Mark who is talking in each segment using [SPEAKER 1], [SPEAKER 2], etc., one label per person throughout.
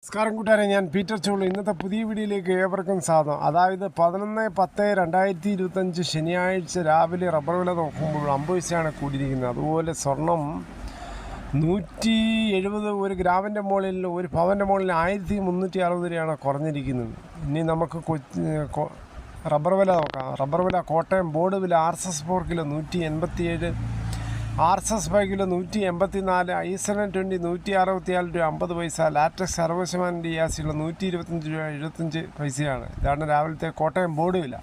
[SPEAKER 1] നമസ്കാരം കൂട്ടുകാരെ, ഞാൻ പീറ്റർ ചോളു. ഇന്നത്തെ പുതിയ വീഡിയോയിലേക്ക് ഏവർക്കും സ്വാഗതം. അതായത് 11/10/2025 ശനിയാഴ്ച രാവിലെ റബ്ബർ വില നോക്കുമ്പോൾ 50 പൈസയാണ് കൂടിയിരിക്കുന്നത്. അതുപോലെ സ്വർണം 170, ഒരു ഗ്രാമിൻ്റെ മുകളിൽ, ഒരു പവൻ്റെ മുകളിൽ 1360 രൂപയാണ് കുറഞ്ഞിരിക്കുന്നത്. ഇനി നമുക്ക് റബ്ബർ വില നോക്കാം. റബ്ബർ വില കോട്ടയം ബോർഡ് വില RSS 4 kilo 187, RSS 5 kilo 184, ISN 20 164 രൂപ 50 പൈസ, ലാറ്റക്സ് 60% ഡിയാസിയുള്ള 125 രൂപ 75 പൈസയാണ്. ഇതാണ് രാവിലത്തെ കോട്ടയം ബോർഡ് വില.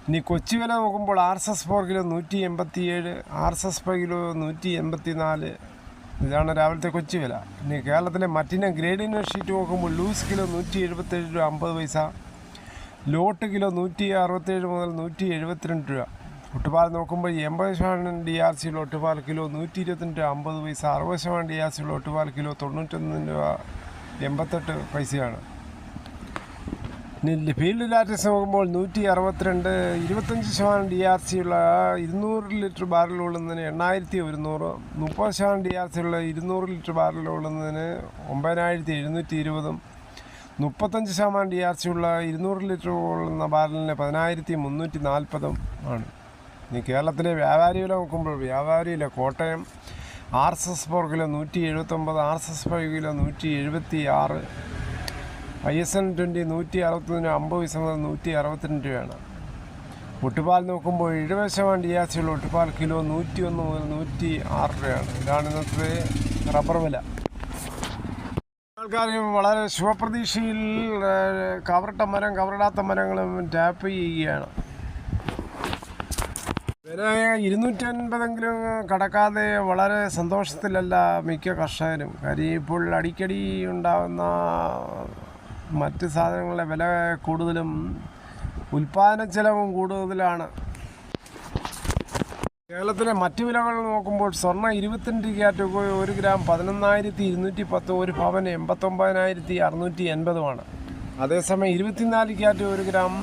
[SPEAKER 1] ഇനി കൊച്ചി വില നോക്കുമ്പോൾ RSS 4 കിലോ 187, RSS 5 കിലോ 184, ഇതാണ് രാവിലത്തെ കൊച്ചി വില. ഇനി കേരളത്തിലെ മറ്റിനം ഗ്രേഡിന് ഷീറ്റ് നോക്കുമ്പോൾ ലൂസ് കിലോ 177 രൂപ 50 പൈസ, ലോട്ട് കിലോ 167 മുതൽ 172 രൂപ. ഒട്ടുപാൽ നോക്കുമ്പോൾ 80% DRC ഉള്ള ഒട്ടുപാൽ കിലോ 122 രൂപ 50 പൈസ, 60% DRC ഉള്ള ഒട്ടുപാൽ കിലോ 91 രൂപ 88 പൈസയാണ്. ഇനി ഫീൽഡ് ലാറ്റക്സ് നോക്കുമ്പോൾ 162, 25% DRC ഉള്ള 200 ലിറ്റർ ബാരൽ ഉള്ളുന്നതിന് 8100, 30% DRC ഉള്ള 200 ലിറ്റർ ബാരൽ ഉള്ളുന്നതിന് 9720, 35% DRC ഉള്ള 200 ലിറ്റർ ഉള്ളുന്ന ബാരലിന് 10340 ആണ്. ഇനി കേരളത്തിലെ വ്യാപാരി വില നോക്കുമ്പോൾ വ്യാപാരി വില Kottayam RSS 4 kilo 179, RSS 5 kilo 176, ISN 20 161 50 പൈസ മുതൽ 162 രൂപയാണ്. ഒട്ടുപാൽ നോക്കുമ്പോൾ 70% DRC ഉള്ള ഒട്ടുപാൽ കിലോ 101 മുതൽ 106 രൂപയാണ്. ഇതാണ് ഇന്നത്തെ റബ്ബർ വില. ആൾക്കാരും വളരെ ശുഭപ്രതീക്ഷയിൽ കവറിട്ട മരം കവറിടാത്ത മരങ്ങളും ടാപ്പ് ചെയ്യുകയാണ്. വില 250 കടക്കാതെ വളരെ സന്തോഷത്തിലല്ല മിക്ക കർഷകരും. കാര്യം ഇപ്പോൾ അടിക്കടി ഉണ്ടാകുന്ന മറ്റ് സാധനങ്ങളുടെ വില കൂടുതലും ഉൽപ്പാദന ചെലവും കൂടുതലാണ്. കേരളത്തിലെ മറ്റ് വിലകൾ നോക്കുമ്പോൾ സ്വർണ്ണം 22 ക്യാരറ്റ് 1 ഗ്രാം 11,210, ഒരു പവൻ 89,680. അതേസമയം 24 ക്യാരറ്റ് 1 ഗ്രാം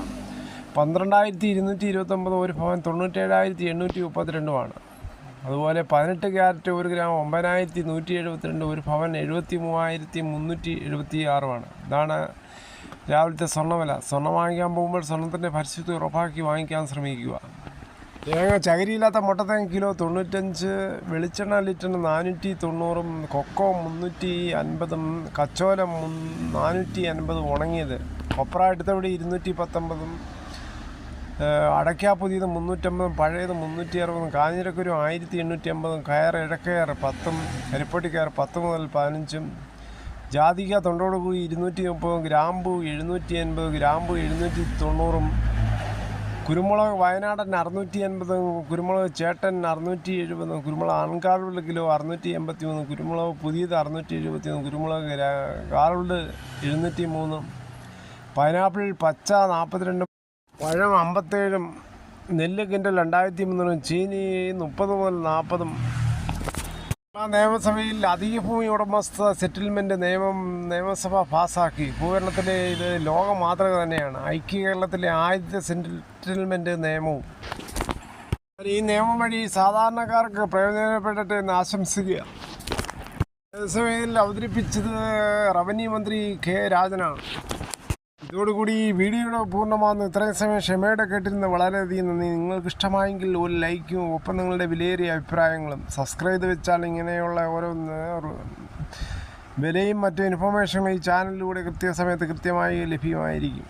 [SPEAKER 1] 12,229, ഒരു പവൻ 97,832. അതുപോലെ 18 ക്യാരറ്റ് 1 ഗ്രാം 9,172, ഒരു പവൻ 73,376. ഇതാണ് രാവിലത്തെ സ്വർണ്ണവില. സ്വർണ്ണം വാങ്ങിക്കാൻ പോകുമ്പോൾ സ്വർണ്ണത്തിൻ്റെ പരിശുദ്ധി ഉറപ്പാക്കി വാങ്ങിക്കാൻ ശ്രമിക്കുക. തേങ്ങ ചകിരിയില്ലാത്ത മുട്ടത്തേങ്ങ കിലോ 95, വെളിച്ചെണ്ണ ലിറ്ററിന് 490, കൊക്കോ 350, കച്ചോലം 450 ഉണങ്ങിയത്, കൊപ്ര എടുത്തവിടെ 219, അടയ്ക്ക പുതിയത് 350, പഴയത് 360, കാഞ്ഞിരക്കുരു 1850, കയർ ഇഴക്കയർ 10, കരിപ്പൊട്ടിക്കയർ 10 മുതൽ 15, ജാതിക തൊണ്ടോടുകൂടി 230, ഗ്രാമ്പു 780, ഗ്രാമ്പു 790, കുരുമുളക് വയനാടൻ 680, കുരുമുളക് ചേട്ടൻ 670, കുരുമുളക് അൺകാർവ്ഡ് കിലോ 683, കുരുമുളക് പുതിയത് 671, കുരുമുളക് കാർവ്ഡ് 703, പൈനാപ്പിൾ പച്ച 42, പഴം 57, നെല്ല് കിൻഡൽ 2300, ചീനി 30 മുതൽ 40. നിയമസഭയിൽ അധിക ഭൂമി ഉടമസ്ഥ സെറ്റിൽമെൻറ്റ് നിയമസഭ പാസ്സാക്കി. ഭൂകരണത്തിലെ ഇത് ലോക മാതൃക തന്നെയാണ്. ഐക്യ കേരളത്തിലെ ആദ്യത്തെ സെറ്റിൽമെൻറ്റ് നിയമവും. ഈ നിയമം വഴി സാധാരണക്കാർക്ക് പ്രയോജനപ്പെടട്ടെ എന്ന് ആശംസിക്കുക. നിയമസഭയിൽ അവതരിപ്പിച്ചത് റവന്യൂ മന്ത്രി കെ രാജനാണ്. ഇതോടുകൂടി ഈ വീഡിയോയുടെ പൂർണ്ണമാകുന്നു. ഇത്രയും സമയം ക്ഷമയോടെ കേട്ടിരുന്ന വളരെയധികം നന്ദി. നിങ്ങൾക്ക് ഇഷ്ടമായെങ്കിൽ ഒരു ലൈക്കും ഒപ്പം നിങ്ങളുടെ വിലയേറിയ അഭിപ്രായങ്ങളും സബ്സ്ക്രൈബ് ചെയ്ത് വെച്ചാൽ ഇങ്ങനെയുള്ള ഓരോ വിലയും മറ്റു ഇൻഫർമേഷനും ഈ ചാനലിലൂടെ കൃത്യസമയത്ത് കൃത്യമായി ലഭ്യമായിരിക്കും.